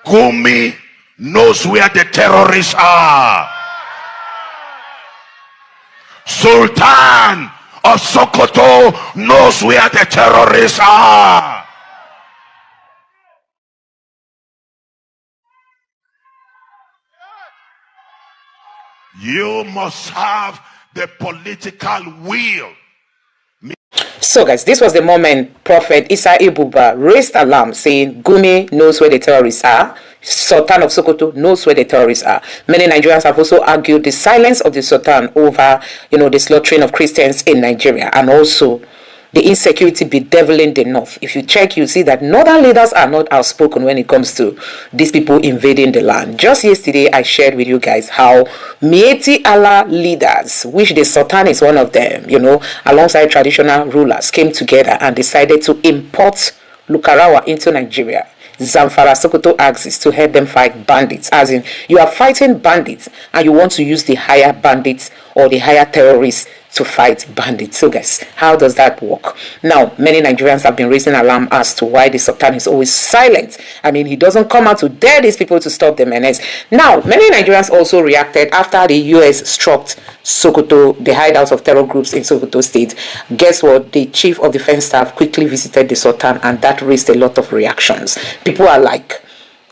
Gumi knows where the terrorists are. Sultan of Sokoto knows where the terrorists are. You must have the political will. So guys, this was the moment Prophet Isa Ibuba raised alarm saying Gumi knows where the terrorists are. Sultan of Sokoto knows where the terrorists are. Many Nigerians have also argued the silence of the Sultan over, the slaughtering of Christians in Nigeria, and also the insecurity bedeviling the north. If you check, you see that northern leaders are not outspoken when it comes to these people invading the land. Just yesterday, I shared with you guys how Mieti Allah leaders, which the Sultan is one of them, alongside traditional rulers, came together and decided to import Lukarawa into Nigeria. Zamfara Sokoto axis to help them fight bandits, as in you are fighting bandits and you want to use the higher bandits or the higher terrorists to fight bandits. So guys, how does that work? Now, many Nigerians have been raising alarm as to why the Sultan is always silent. I mean, he doesn't come out to dare these people to stop the menace. Now, many Nigerians also reacted after the US struck Sokoto, the hideouts of terror groups in Sokoto State. Guess what? The Chief of Defense Staff quickly visited the Sultan, and that raised a lot of reactions. People are like,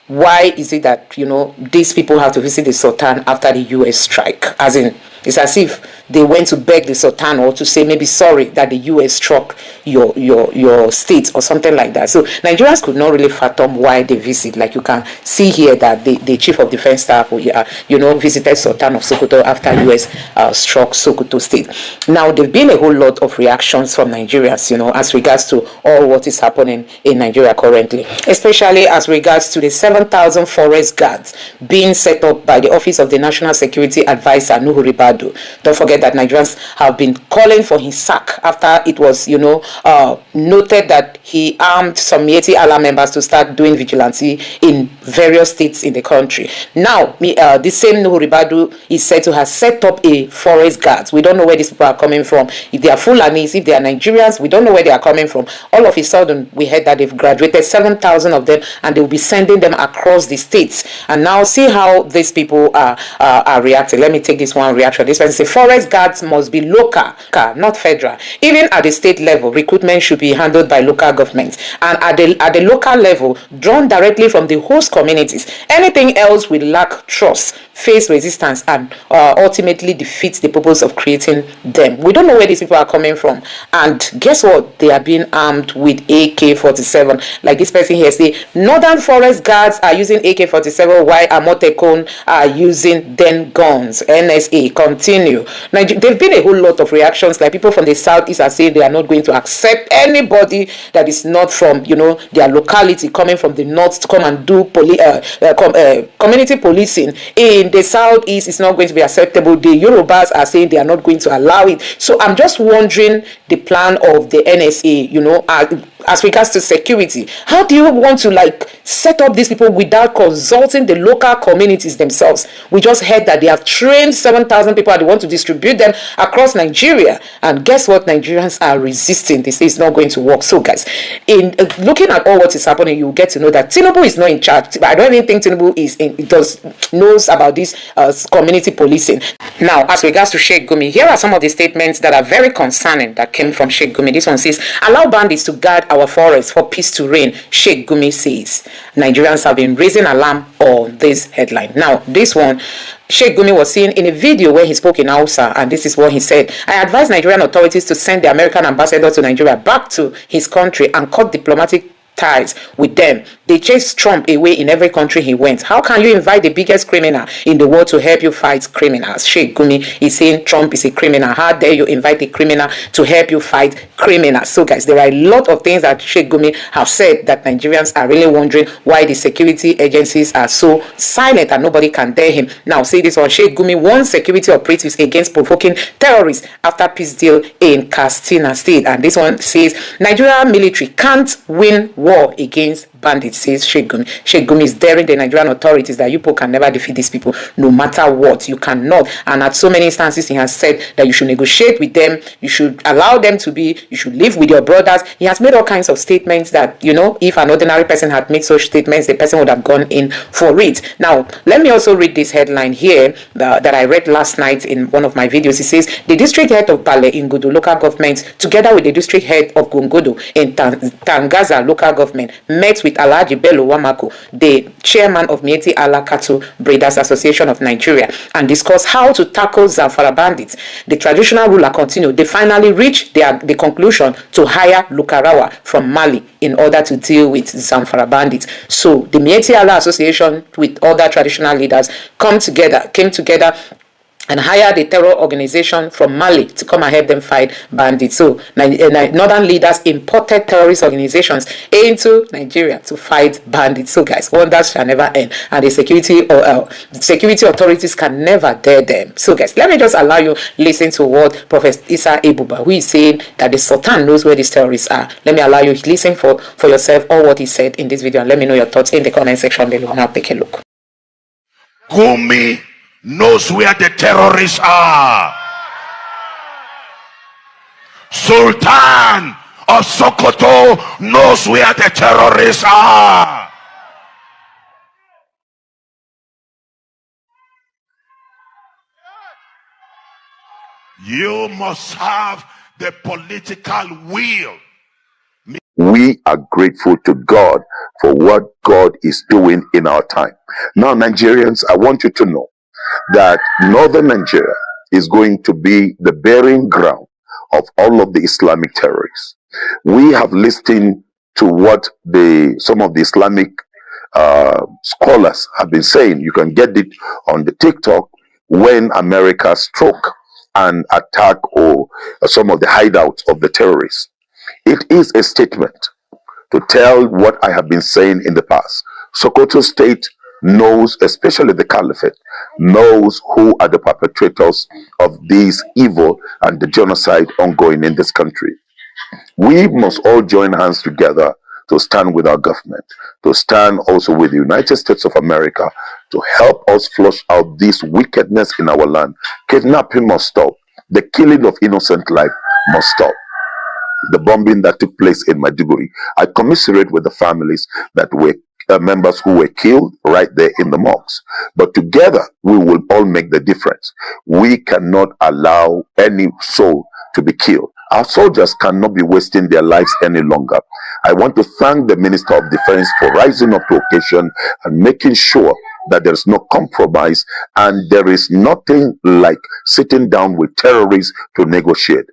why is it that, these people have to visit the Sultan after the US strike? As in, it's as if they went to beg the Sultan or to say maybe sorry that the US struck your state or something like that. So Nigerians could not really fathom why they visit. Like you can see here that the Chief of Defense Staff, visited Sultan of Sokoto after US struck Sokoto State. Now, there've been a whole lot of reactions from Nigerians, as regards to all what is happening in Nigeria currently, especially as regards to the 7,000 forest guards being set up by the Office of the National Security Advisor, Nuhu Ribadu. Don't forget that Nigerians have been calling for his sack after it was, noted that he armed some Mieti Allah members to start doing vigilante in various states in the country. Now, the same Nuhu Ribadu is said to have set up a forest guards. We don't know where these people are coming from. If they are Fulanis, if they are Nigerians, we don't know where they are coming from. All of a sudden, we heard that they've graduated 7,000 of them, and they will be sending them across the states. And now, see how these people are reacting. Let me take this one reaction. This person says forest guards must be local, not federal. Even at the state level, recruitment should be handled by local governments, and at the local level, drawn directly from the host communities. Anything else will lack trust, face resistance, and ultimately defeat the purpose of creating them. We don't know where these people are coming from, and guess what? They are being armed with AK-47. Like this person here say, northern forest guards are using AK-47 while Amotekun are using den guns. NSA, continue. Now, there've been a whole lot of reactions. Like people from the southeast are saying they are not going to accept anybody that is not from their locality coming from the north to come and do community policing in the southeast. Is not going to be acceptable. The Yorubas are saying they are not going to allow it. So I'm just wondering the plan of the NSA, as regards to security. How do you want to set up these people without consulting the local communities themselves? We just heard that they have trained 7,000 people and they want to distribute them across Nigeria. And guess what? Nigerians are resisting. They say it's not going to work. So guys, in looking at all what is happening, you get to know that Tinubu is not in charge. I don't even think Tinubu knows about this community policing. Now, as regards to Sheikh Gumi, here are some of the statements that are very concerning that came from Sheikh Gumi. This one says, allow bandits to guard our forests for peace to reign, Sheikh Gumi says. Nigerians have been raising alarm on this headline. Now, this one, Sheikh Gumi was seen in a video where he spoke in Hausa, and this is what he said. I advise Nigerian authorities to send the American ambassador to Nigeria back to his country and cut diplomatic ties with them. They chased Trump away in every country he went. How can you invite the biggest criminal in the world to help you fight criminals? Sheikh Gumi is saying Trump is a criminal. How dare you invite a criminal to help you fight criminals? So guys, there are a lot of things that Sheikh Gumi have said that Nigerians are really wondering why the security agencies are so silent and nobody can dare him. Now, say this one, Sheikh Gumi warns security operatives against provoking terrorists after peace deal in Katsina State. And this one says, Nigerian military can't win war against bandits, says Sheikh Gumi. Sheikh Gumi is daring the Nigerian authorities that you people can never defeat these people, no matter what. You cannot. And at so many instances, he has said that you should negotiate with them, you should allow them to be, you should live with your brothers. He has made all kinds of statements that, you know, if an ordinary person had made such statements, the person would have gone in for it. Now, let me also read this headline here that I read last night in one of my videos. It says, the district head of Bale in Godo local government, together with the district head of Gongodo in Tangaza local government, met with Alhaji Bello Wamako, the chairman of Mieti Allah Cattle Breeders Association of Nigeria, and discussed how to tackle Zamfara bandits. The traditional ruler continued. They finally reached the conclusion to hire Lukarawa from Mali in order to deal with Zamfara bandits. So the Mieti Allah Association with other traditional leaders came together and hired a terror organization from Mali to come and help them fight bandits. So northern leaders imported terrorist organizations into Nigeria to fight bandits. So guys, wonders shall never end, and the security authorities can never dare them. So guys, let me just allow you listen to what Prophet Isa Ebuba, who is saying that the Sultan knows where these terrorists are. Let me allow you to listen for yourself all what he said in this video, and let me know your thoughts in the comment section below. Now take a look. Gumi knows where the terrorists are. Sultan of Sokoto knows where the terrorists are. You must have the political will. We are grateful to God for what God is doing in our time. Now, Nigerians, I want you to know that northern Nigeria is going to be the bearing ground of all of the Islamic terrorists. We have listened to what some of the Islamic scholars have been saying. You can get it on the TikTok when America struck and attack or some of the hideouts of the terrorists. It is a statement to tell what I have been saying in the past. Sokoto State knows, especially the Caliphate, knows who are the perpetrators of these evil and the genocide ongoing in this country. We must all join hands together to stand with our government, to stand also with the United States of America, to help us flush out this wickedness in our land. Kidnapping must stop. The killing of innocent life must stop. The bombing that took place in Maiduguri, I commiserate with the families that were members who were killed right there in the mosques. But together, we will all make the difference. We cannot allow any soul to be killed. Our soldiers cannot be wasting their lives any longer. I want to thank the Minister of Defense for rising up to occasion and making sure that there is no compromise and there is nothing like sitting down with terrorists to negotiate.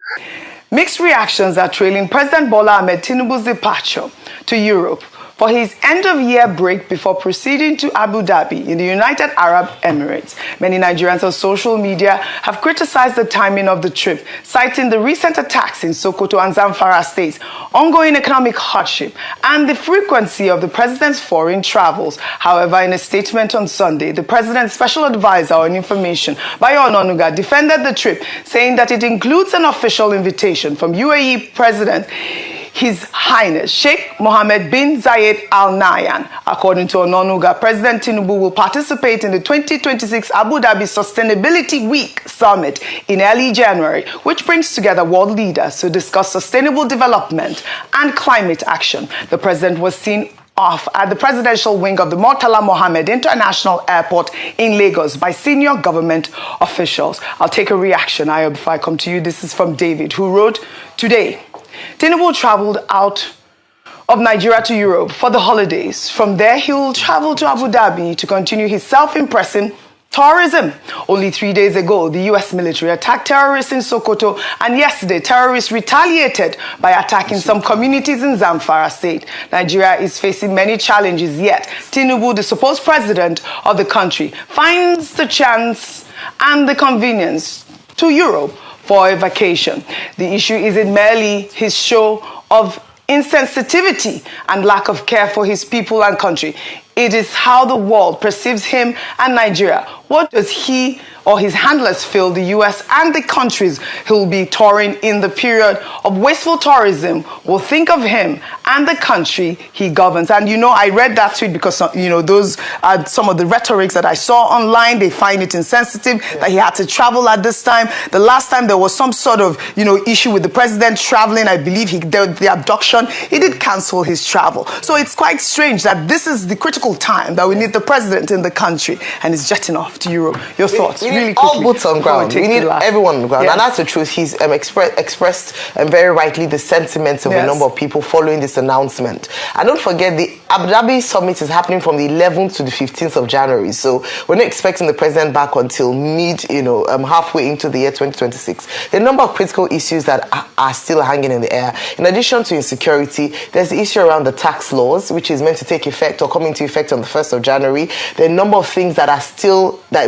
Mixed reactions are trailing President Bola Ahmed Tinubu's departure to Europe for his end-of-year break before proceeding to Abu Dhabi in the United Arab Emirates. Many Nigerians on social media have criticized the timing of the trip, citing the recent attacks in Sokoto and Zamfara states, ongoing economic hardship, and the frequency of the president's foreign travels. However, in a statement on Sunday, the president's special advisor on information, Bayo Ononuga, defended the trip, saying that it includes an official invitation from UAE President His Highness Sheikh Mohammed bin Zayed Al Nahyan. According to Ononuga, President Tinubu will participate in the 2026 Abu Dhabi Sustainability Week Summit in early January, which brings together world leaders to discuss sustainable development and climate action. The president was seen off at the presidential wing of the Murtala Mohammed International Airport in Lagos by senior government officials. I'll take a reaction, I hope, before I come to you. This is from David, who wrote, today, Tinubu traveled out of Nigeria to Europe for the holidays. From there, he will travel to Abu Dhabi to continue his self-impressing tourism. Only 3 days ago, the U.S. military attacked terrorists in Sokoto, and yesterday, terrorists retaliated by attacking some communities in Zamfara state. Nigeria is facing many challenges, yet Tinubu, the supposed president of the country, finds the chance and the convenience to Europe for a vacation. The issue isn't merely his show of insensitivity and lack of care for his people and country. it is how the world perceives him and Nigeria. What does he or his handlers feel the US and the countries he'll be touring in the period of wasteful tourism will think of him and the country he governs? And I read that tweet because, those are some of the rhetorics that I saw online. They find it insensitive that he had to travel at this time. The last time there was some sort of, issue with the president traveling, I believe the abduction, he did cancel his travel. So it's quite strange that this is the critical time that we need the president in the country and he's jetting off to Europe. Your thoughts? We need all boots on ground. We need everyone on the ground. Yes. And that's the truth. He's expressed very rightly the sentiments of a number of people following this announcement. And don't forget, the Abu Dhabi summit is happening from the 11th to the 15th of January. So we're not expecting the president back until halfway into the year 2026. There are a number of critical issues that are still hanging in the air. In addition to insecurity, there's the issue around the tax laws, which is meant to take effect or come into effect on the 1st of January. There are a number of things that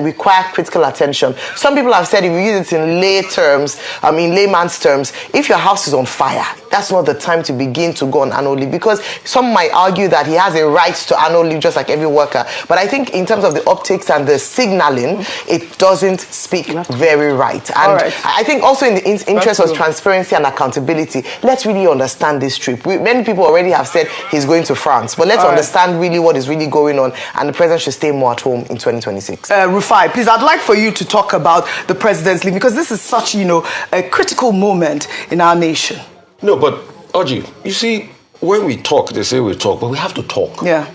require critical attention. Some people have said, if you use it in layman's terms, if your house is on fire, that's not the time to begin to go on annual leave, because some might argue that he has a right to annual leave just like every worker. But I think in terms of the optics and the signaling, it doesn't speak very right. And I think also in the interest of transparency and accountability, let's really understand this trip. Many people already have said he's going to France, but let's understand really what is really going on, and the president should stay more at home in 2026. Rufai, please, I'd like for you to talk about the president's leave, because this is such, a critical moment in our nation. No, but, Oji, you see, when we talk, they say we talk, but we have to talk. Yeah.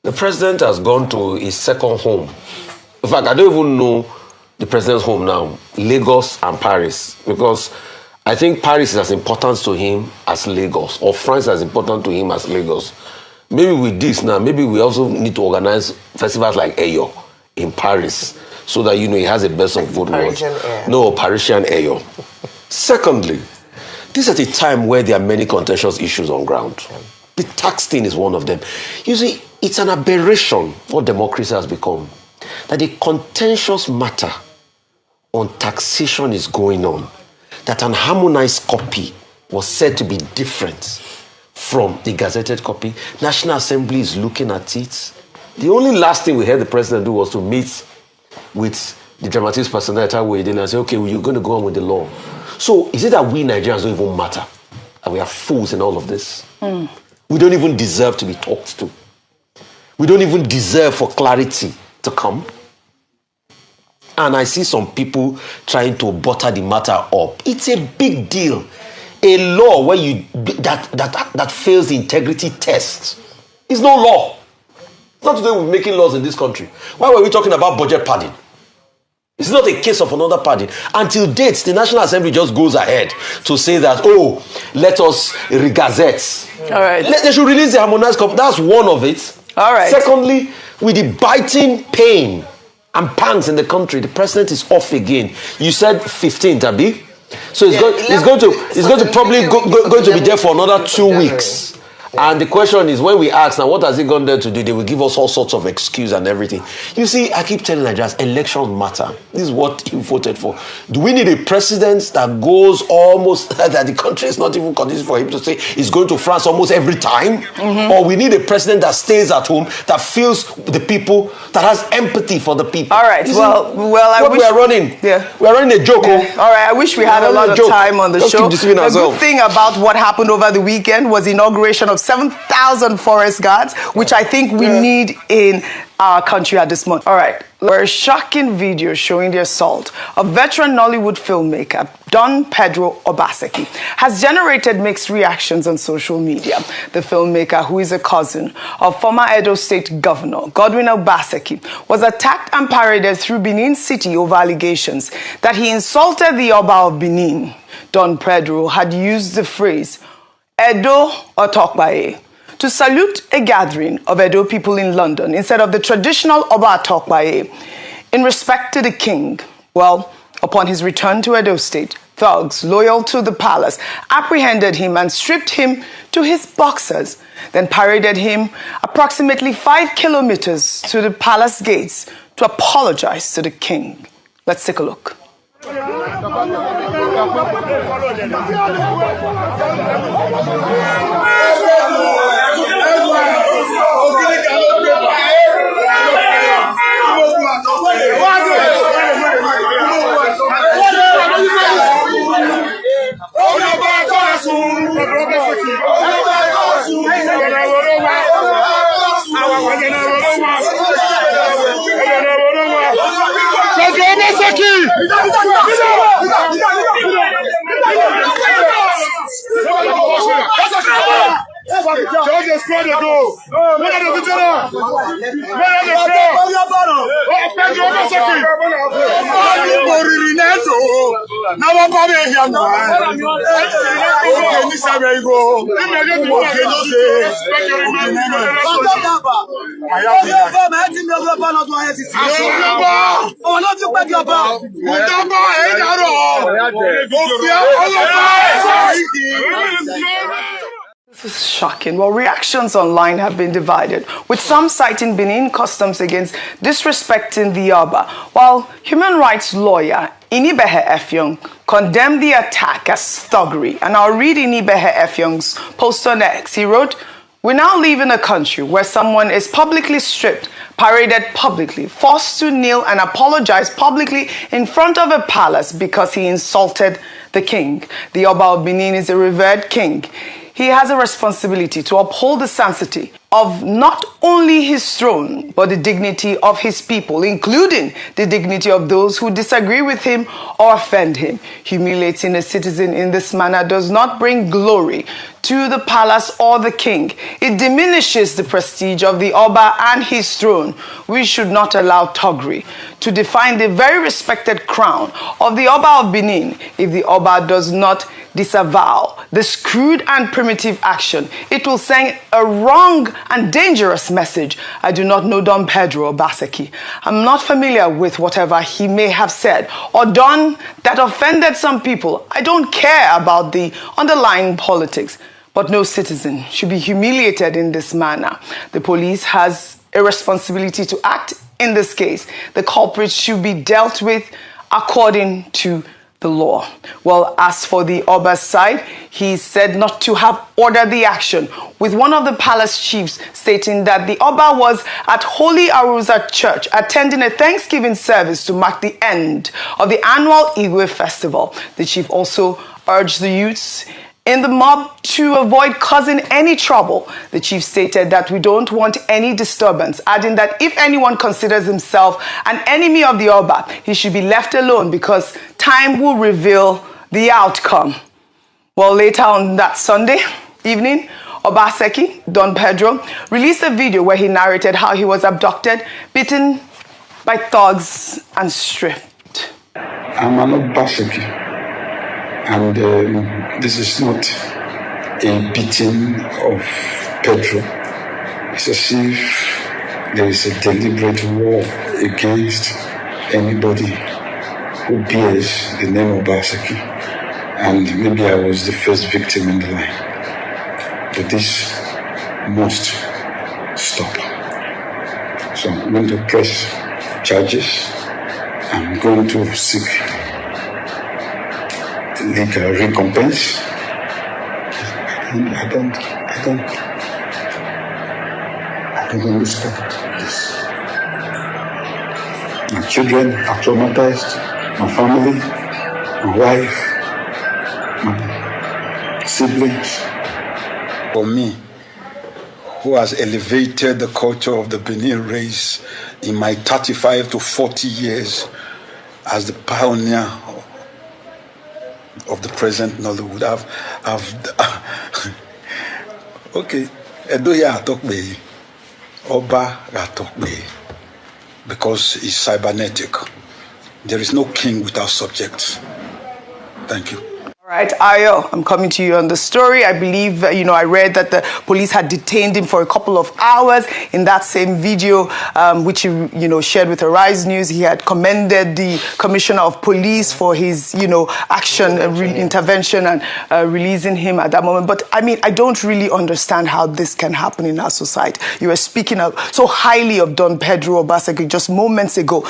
The president has gone to his second home. In fact, I don't even know the president's home now, Lagos and Paris, because I think Paris is as important to him as Lagos, or France is as important to him as Lagos. Maybe with this now, maybe we also need to organize festivals like Eyo in Paris, so that, he has the best of both worlds. No, Parisian Eyo. Secondly, this is at a time where there are many contentious issues on ground. The tax thing is one of them. You see, it's an aberration what democracy has become, that a contentious matter on taxation is going on, that an harmonized copy was said to be different from the gazetted copy. National Assembly is looking at it. The only last thing we heard the president do was to meet with the dramatist personality and say, okay, well, you're going to go on with the law. So is it that we Nigerians don't even matter? That we are fools in all of this? We don't even deserve to be talked to. We don't even deserve for clarity to come. And I see some people trying to butter the matter up. It's a big deal. A law where that fails the integrity test is no law. It's not to do with making laws in this country. Why were we talking about budget padding? It's not a case of another padding. Until dates, the National Assembly just goes ahead to say that, let us regazette. All right. They should release the harmonized copy. That's one of it. All right. Secondly, with the biting pain and pangs in the country, the president is off again. You said 15th, Abi? So he's going to probably going to be there for another 2 weeks. And the question is, when we ask, now what has he gone there to do? They will give us all sorts of excuses and everything. You see, I keep telling Nigerians, elections matter. This is what you voted for. Do we need a president that goes almost, that the country is not even conducive for him to say he's going to France almost every time? Or we need a president that stays at home, that feels the people, that has empathy for the people? All right, we are running. Yeah. We are running a joke. Yeah. All right, I wish we had a lot of time on the show. The good thing about what happened over the weekend was the inauguration of 7,000 forest guards, which I think we need in our country at this moment. All right. A shocking video showing the assault of veteran Nollywood filmmaker Don Pedro Obaseki has generated mixed reactions on social media. The filmmaker, who is a cousin of former Edo State Governor Godwin Obaseki, was attacked and paraded through Benin City over allegations that he insulted the Oba of Benin. Don Pedro had used the phrase Edo Otokbaye to salute a gathering of Edo people in London instead of the traditional Oba Otokbaye in respect to the king. Well, upon his return to Edo State, thugs loyal to the palace apprehended him and stripped him to his boxers, then paraded him approximately 5 kilometers to the palace gates to apologize to the king. Let's take a look. This is shocking. Well, reactions online have been divided, with some citing Benin customs against disrespecting the Oba, while human rights lawyer Inibehe Effiong condemned the attack as thuggery. And I'll read Inibehe Effiong's post on X. He wrote, "We now live in a country where someone is publicly stripped, paraded publicly, forced to kneel and apologize publicly in front of a palace because he insulted the king. The Oba of Benin is a revered king. He has a responsibility to uphold the sanctity of not only his throne, but the dignity of his people, including the dignity of those who disagree with him or offend him. Humiliating a citizen in this manner does not bring glory to the palace or the king. It diminishes the prestige of the Oba and his throne. We should not allow thuggery to define the very respected crown of the Oba of Benin. If the Oba does not disavow this crude and primitive action, it will send a wrong and dangerous message. I do not know Don Pedro Obaseki. I'm not familiar with whatever he may have said or done that offended some people. I don't care about the underlying politics, but no citizen should be humiliated in this manner. The police has a responsibility to act in this case. The culprits should be dealt with according to the law." Well, as for the Oba's side, he said not to have ordered the action, with one of the palace chiefs stating that the Oba was at Holy Arusa Church attending a Thanksgiving service to mark the end of the annual Igwe festival. The chief also urged the youths in the mob to avoid causing any trouble. The chief stated that we don't want any disturbance, adding that if anyone considers himself an enemy of the Oba, he should be left alone because time will reveal the outcome. Well, later on that Sunday evening, Obaseki, Don Pedro, released a video where he narrated how he was abducted, beaten by thugs, and stripped. I'm an Obaseki, and this is not a beating of Pedro. It's as if there is a deliberate war against anybody who bears the name of Obaseki. And maybe I was the first victim in the line. But this must stop. So I'm going to press charges. I'm going to seek legal recompense. I don't understand this. My children are traumatized, my family, my wife, my siblings. For me, who has elevated the culture of the Benin race in my 35 to 40 years as the pioneer of the present Nollywood, okay, Edoya Atokbe, Oba Atokbe, because it's cybernetic. There is no king without subjects. Thank you. All right, Ayo, I'm coming to you on the story. I believe, I read that the police had detained him for a couple of hours. In that same video, which he, shared with Arise News, he had commended the Commissioner of Police for his, action, intervention, and releasing him at that moment. But I mean, I don't really understand how this can happen in our society. You were speaking so highly of Don Pedro Obaseki just moments ago.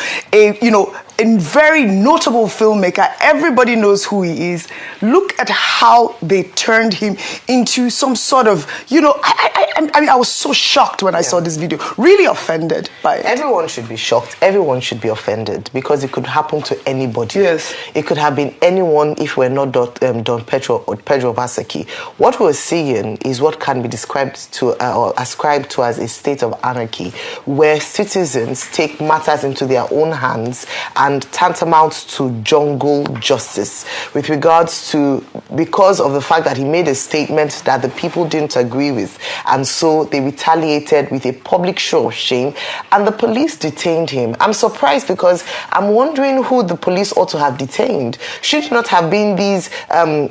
A very notable filmmaker. Everybody knows who he is. Look look at how they turned him into some sort of, you know, I mean, I was so shocked when I saw this video, really offended by it. Everyone should be shocked. Everyone should be offended because it could happen to anybody. Yes. It could have been anyone if we're not Don Pedro or Pedro Obaseki. What we're seeing is what can be described to or ascribed to as a state of anarchy, where citizens take matters into their own hands and tantamount to jungle justice with regards to, because of the fact that he made a statement that the people didn't agree with, and so they retaliated with a public show of shame, and the police detained him. I'm surprised because I'm wondering who the police ought to have detained. Should it not have been these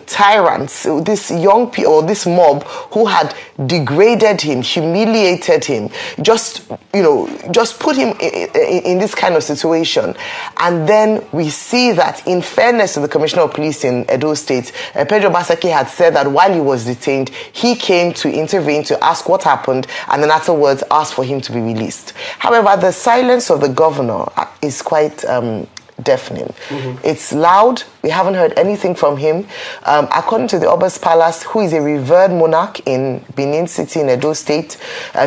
tyrants, this young people, or this mob who had degraded him, humiliated him, just put him in this kind of situation? And then we see that, in fairness to the Commissioner of Police in Edo State, Pedro Obaseki had said that while he was detained, he came to intervene to ask what happened, and then afterwards asked for him to be released. However, the silence of the governor is quite deafening. It's loud. We haven't heard anything from him. According to the Oba's Palace, who is a revered monarch in Benin City in Edo State,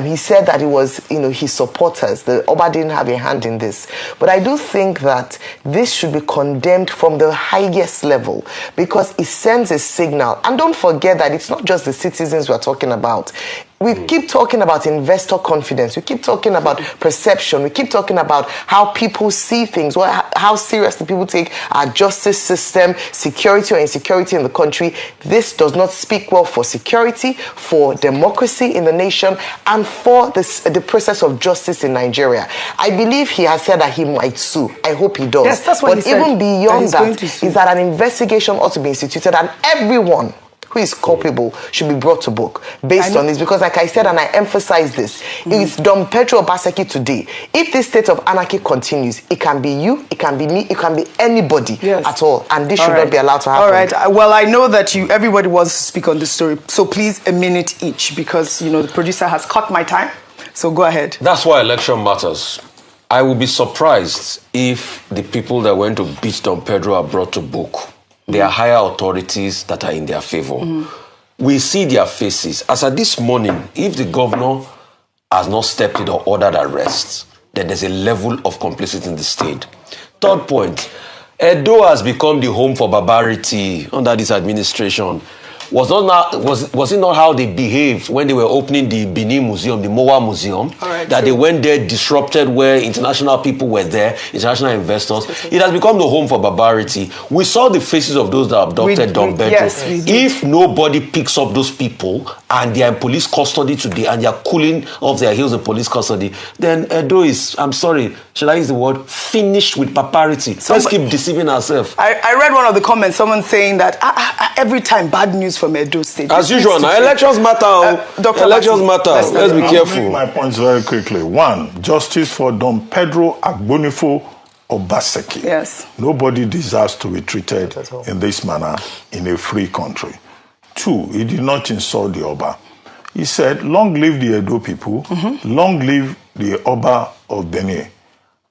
he said that it was, his supporters. The Oba didn't have a hand in this. But I do think that this should be condemned from the highest level because it sends a signal. And don't forget that it's not just the citizens we're talking about. We keep talking about investor confidence. We keep talking about perception. We keep talking about how people see things, how seriously people take our justice system, security or insecurity in the country. This does not speak well for security, for democracy in the nation, and for the process of justice in Nigeria. I believe he has said that he might sue. I hope he does. Yes, that's what he said. But even beyond that is that an investigation ought to be instituted, and everyone who is culpable should be brought to book based on this, because like I said, and I emphasize this, it's Don Pedro Obaseki today. If this state of anarchy continues, it can be you, it can be me, it can be anybody at all, and this should not be allowed to happen. All right. Well, I know that everybody wants to speak on this story, so please a minute each, because the producer has cut my time. So go ahead. That's why election matters. I will be surprised if the people that went to beat Don Pedro are brought to book. There are higher authorities that are in their favor. We see their faces. As at this morning, if the governor has not stepped in or ordered arrests, then there's a level of complicity in the state. Third point, Edo has become the home for barbarity under this administration. Was it not how they behaved when they were opening the Benin Museum, the Moa Museum, that they went there, disrupted where international people were there, international investors? It has become the home for barbarity. We saw the faces of those that abducted Don Pedro. Yes, if nobody picks up those people and they are in police custody today and they are cooling off their heels in police custody, then Edo is, I'm sorry, should I use the word, finished with barbarity. Let's keep deceiving ourselves. I read one of the comments, someone saying that every time bad news from Edo State. As usual, now elections matter. Elections matter. Let's be careful. Make my points very quickly. One, justice for Don Pedro Agbonifo Obaseki. Yes. Nobody deserves to be treated in this manner in a free country. Two, he did not insult the Oba. He said, long live the Edo people, long live the Oba of Benin.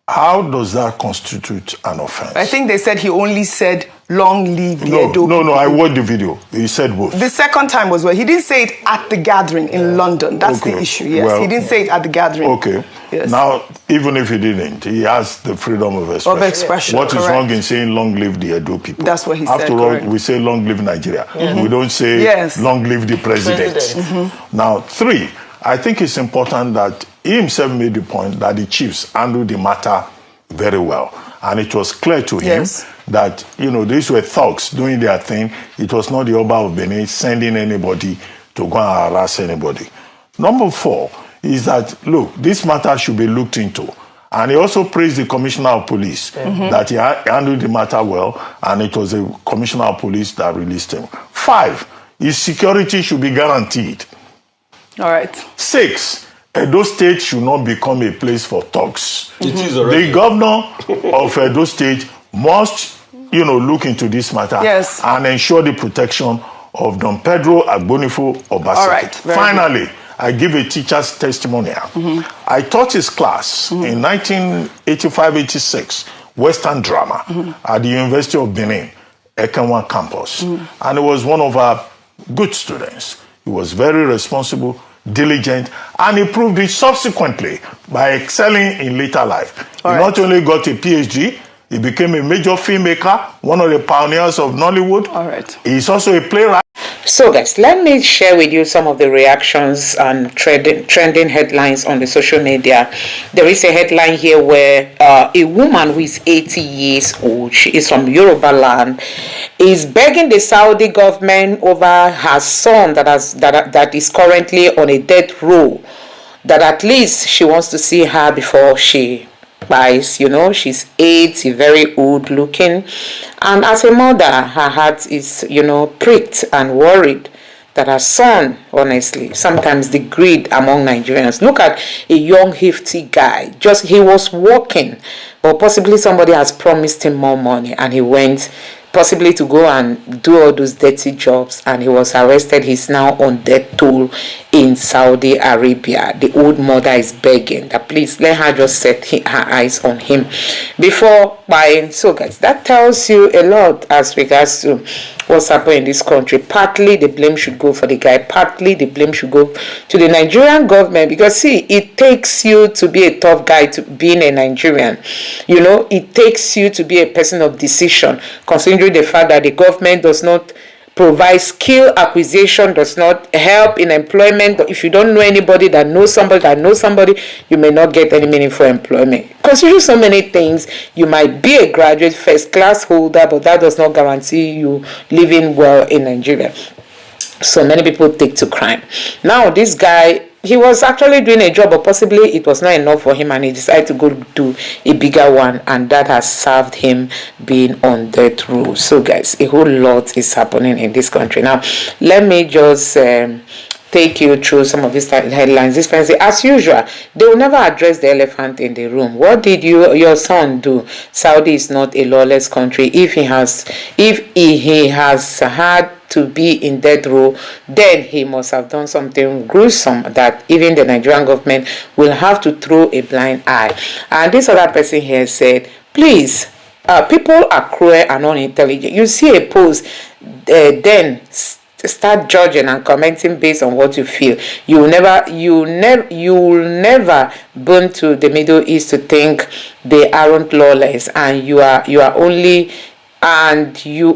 How does that constitute an offense? I think they said he only said, long live the Edo people. No, I watched the video. He said both. The second time was where he didn't say it at the gathering in London. That's the issue, yes. Well, he didn't say it at the gathering. Okay. Yes. Now, even if he didn't, he has the freedom of expression. What is wrong in saying long live the Edo people? That's what he said. After all, we say long live Nigeria. We don't say long live the president. Now, three, I think it's important that he himself made the point that the chiefs handled the matter very well. And it was clear to him that, these were thugs doing their thing. It was not the Oba of Benin sending anybody to go and harass anybody. Number four is that, look, this matter should be looked into. And he also praised the Commissioner of Police that he handled the matter well, and it was the Commissioner of Police that released him. Five, his security should be guaranteed. All right. Six, Edo State should not become a place for thugs. It is already. The governor of Edo State must, look into this matter and ensure the protection of Don Pedro Agbonifo Obaseki. All right. Finally, I give a teacher's testimonial. I taught his class in 1985-86, Western Drama at the University of Benin. Ekenwa campus. And he was one of our good students. He was very responsible, diligent, and he proved it subsequently by excelling in later life. He not only got a PhD, he became a major filmmaker, one of the pioneers of Nollywood. He's also a playwright. So guys, let me share with you some of the reactions and trending headlines on the social media. There is a headline here where a woman who is 80 years old, she is from Yoruba land, is begging the Saudi government over her son that is currently on a death row, that at least she wants to see her before she buys. You know, she's 80, very old looking, and as a mother, her heart is, you know, pricked and worried that her son, honestly, sometimes the greed among Nigerians. Look at a young, hefty guy, just he was walking, but possibly somebody has promised him more money, and he went possibly to go and do all those dirty jobs, and he was arrested. He's now on death toll in Saudi Arabia. The old mother is begging that please let her just set her eyes on him before buying. So guys, that tells you a lot as regards to what's happening in this country. Partly the blame should go for the guy, partly the blame should go to the Nigerian government, because see, it takes you to be a tough guy to being a Nigerian. You know, it takes you to be a person of decision, considering the fact that the government does not provide skill acquisition, does not help in employment. If you don't know anybody that knows somebody you may not get any meaningful employment. Considering so many things, you might be a graduate, first class holder, but that does not guarantee you living well in Nigeria. So many people take to crime. Now this guy, he was actually doing a job, but possibly it was not enough for him, and he decided to go do a bigger one, and that has served him being on death row. So guys, a whole lot is happening in this country. Now let me just take you through some of these headlines. This person say, as usual, they will never address the elephant in the room. What did your son do? Saudi is not a lawless country. If he has had to be in death row, then he must have done something gruesome that even the Nigerian government will have to throw a blind eye. And this other person here said, please, people are cruel and unintelligent. You see a post, then start judging and commenting based on what you feel. You will never burn to the Middle East to think they aren't lawless, and you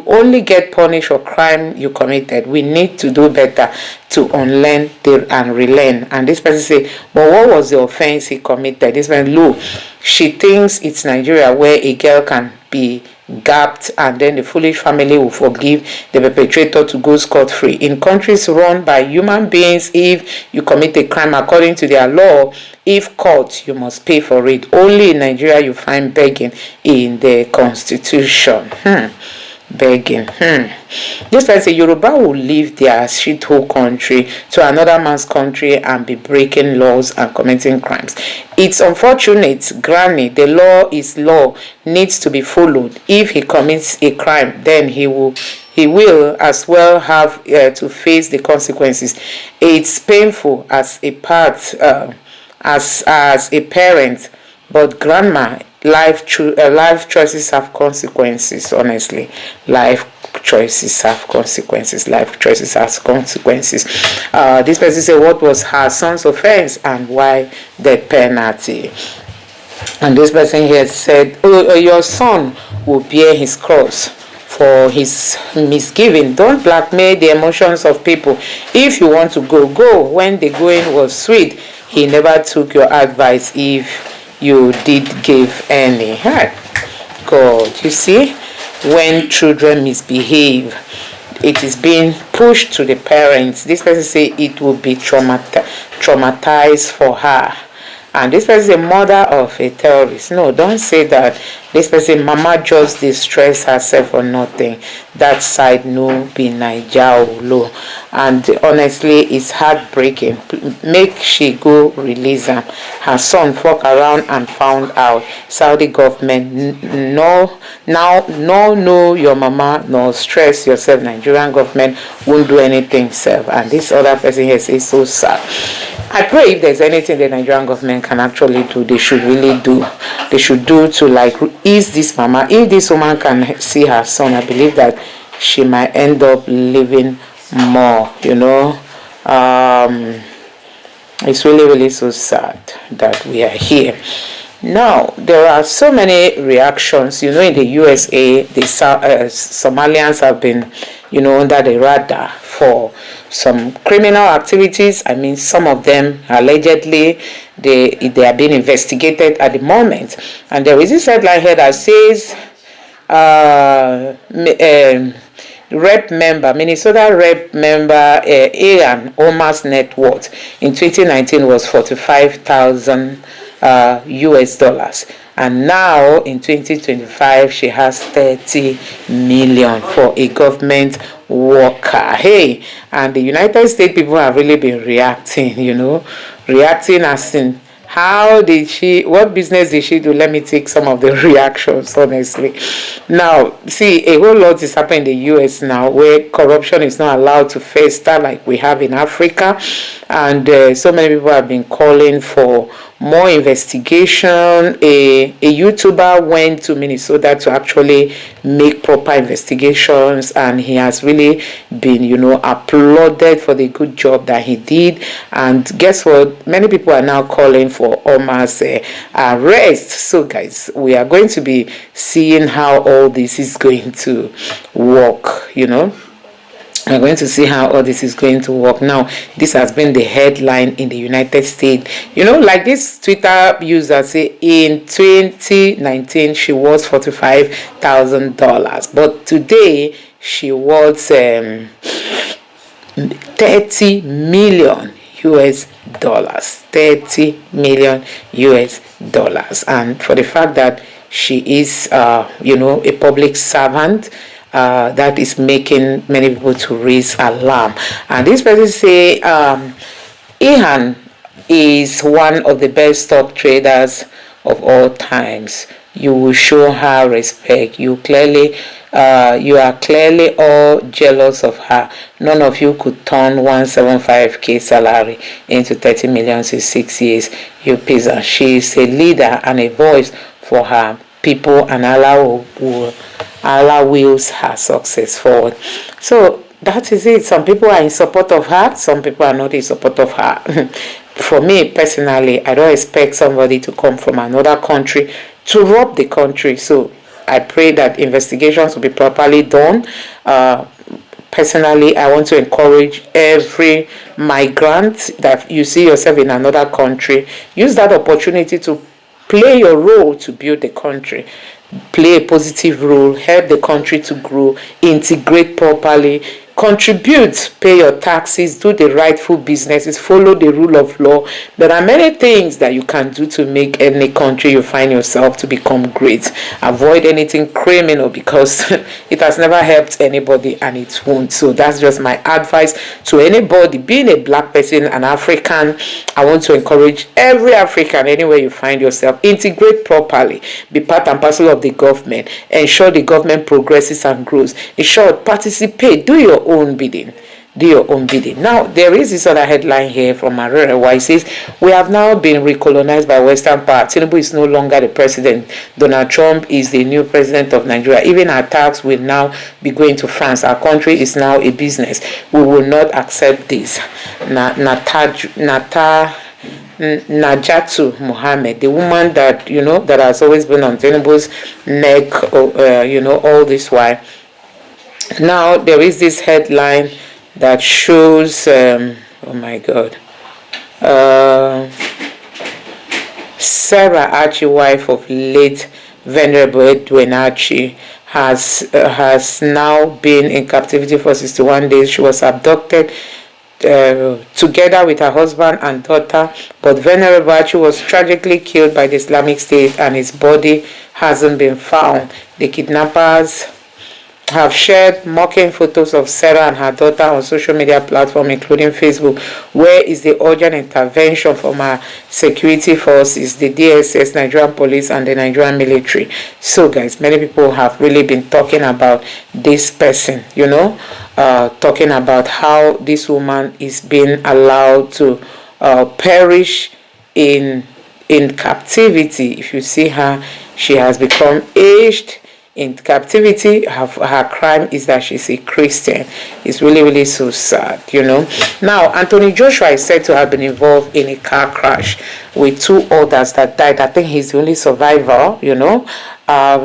only get punished for crime you committed. We need to do better to unlearn and relearn. And this person say, but what was the offense he committed? This man, look, she thinks it's Nigeria where a girl can be gapped and then the foolish family will forgive the perpetrator to go scot-free. In countries run by human beings, if you commit a crime according to their law, if caught, you must pay for it. Only in Nigeria you find begging in the constitution. Begging. This person say Yoruba will leave their shithole country to another man's country and be breaking laws and committing crimes. It's unfortunate, granny. The law is law, needs to be followed. If he commits a crime, then he will as well have to face the consequences. It's painful as a part, as a parent, but grandma, life choices have consequences. Honestly, life choices have consequences. Life choices have consequences. This person said, what was her son's offense and why the penalty? And this person here said, your son will bear his cross for his misgiving. Don't blackmail the emotions of people. If you want to go, go. When the going was sweet, he never took your advice if you did give any. God, you see, when children misbehave, it is being pushed to the parents. This person say it will be traumatized for her. And this person is a mother of a terrorist. No, don't say that. This person, mama just distress herself for nothing. That side no be Naija. And honestly, it's heartbreaking. Make she go release him. Her son fuck around and found out. Saudi government, no your mama, no stress yourself. Nigerian government won't do anything self. And this other person here says so sad. I pray if there's anything the Nigerian government can actually do, they should really do. They should do to like ease this mama. If this woman can see her son, I believe that she might end up living more, you know. It's really, really so sad that we are here. Now, there are so many reactions. You know, in the USA, the Somalians have been, you know, under the radar for some criminal activities. I mean, some of them allegedly, they are being investigated at the moment. And there is this headline here that says, Minnesota rep member Ilhan Omar's net worth in 2019 was $45,000 US dollars, and now in 2025 she has 30 million for a government worker. Hey, and the United States people have really been reacting, you know, reacting as in, how did she, what business did she do? Let me take some of the reactions, honestly. Now, see, a whole lot is happening in the US now, where corruption is not allowed to fester like we have in Africa. And so many people have been calling for more investigation. A YouTuber went to Minnesota to actually make proper investigations, and he has really been, you know, applauded for the good job that he did. And guess what? Many people are now calling for Omar's arrest. So guys, we are going to be seeing how all this is going to work, you know. We're going to see how all this is going to work. Now, this has been the headline in the United States. You know, like this Twitter user say, in 2019, she was $45,000. But today, she was 30 million US dollars. 30 million US dollars. And for the fact that she is, you know, a public servant, that is making many people to raise alarm. And this person say, Ilhan is one of the best stock traders of all times. You will show her respect. You are clearly all jealous of her. None of you could turn 175K salary into 30 million in 6 years. You peasant. She is a leader and a voice for her people, and Allah wills her success forward. So that is it. Some people are in support of her, some people are not in support of her. For me personally, I don't expect somebody to come from another country to rob the country. So I pray that investigations will be properly done. Personally, I want to encourage every migrant that you see yourself in another country, use that opportunity to play your role to build the country. Play a positive role, help the country to grow, integrate properly, contribute, pay your taxes, do the rightful businesses, follow the rule of law. There are many things that you can do to make any country you find yourself to become great. Avoid anything criminal, because it has never helped anybody and it won't. So that's just my advice to anybody. Being a black person, an African, I want to encourage every African, anywhere you find yourself, integrate properly, be part and parcel of the government, ensure the government progresses and grows. In short, participate, do your own bidding. Do your own bidding. Now, there is this other headline here from Marere, where it says, we have now been recolonized by Western power. Tinubu is no longer the president. Donald Trump is the new president of Nigeria. Even our tax will now be going to France. Our country is now a business. We will not accept this. Najatu Muhammad, the woman that, you know, that has always been on Tinubu's neck, you know, all this while. Now, there is this headline that shows, oh my God, Sarah Archie, wife of late Venerable Edwin Archie, has now been in captivity for 61 days. She was abducted together with her husband and daughter, but Venerable Archie was tragically killed by the Islamic State, and his body hasn't been found. The kidnappers have shared mocking photos of Sarah and her daughter on social media platforms, including Facebook. Where is the urgent intervention from our security forces, the DSS, Nigerian police, and the Nigerian military? So guys, many people have really been talking about this person, you know, talking about how this woman is being allowed to perish in captivity. If you see her, she has become aged in captivity. Her crime is that she's a Christian. It's really, really so sad, you know. Now, Anthony Joshua is said to have been involved in a car crash with 2 others that died. I think he's the only survivor, you know.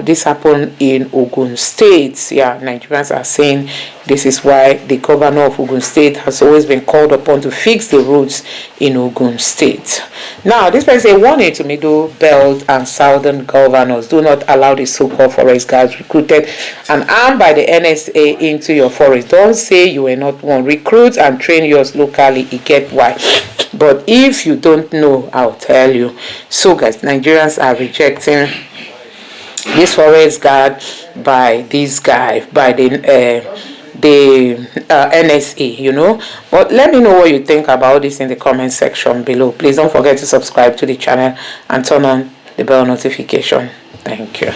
This happened in Ogun State. Yeah, Nigerians are saying this is why the governor of Ogun State has always been called upon to fix the roads in Ogun State. Now, this person says, warning to Middle Belt and Southern governors: do not allow the so-called forest guards recruited and armed by the NSA into your forest. Don't say you were not one. Recruit and train yours locally. You get why. But if you don't know, I'll tell you. So, guys, Nigerians are rejecting this forest guard by this guy, by the NSA, you know. But let me know what you think about this in the comment section below. Please don't forget to subscribe to the channel and turn on the bell notification. Thank you.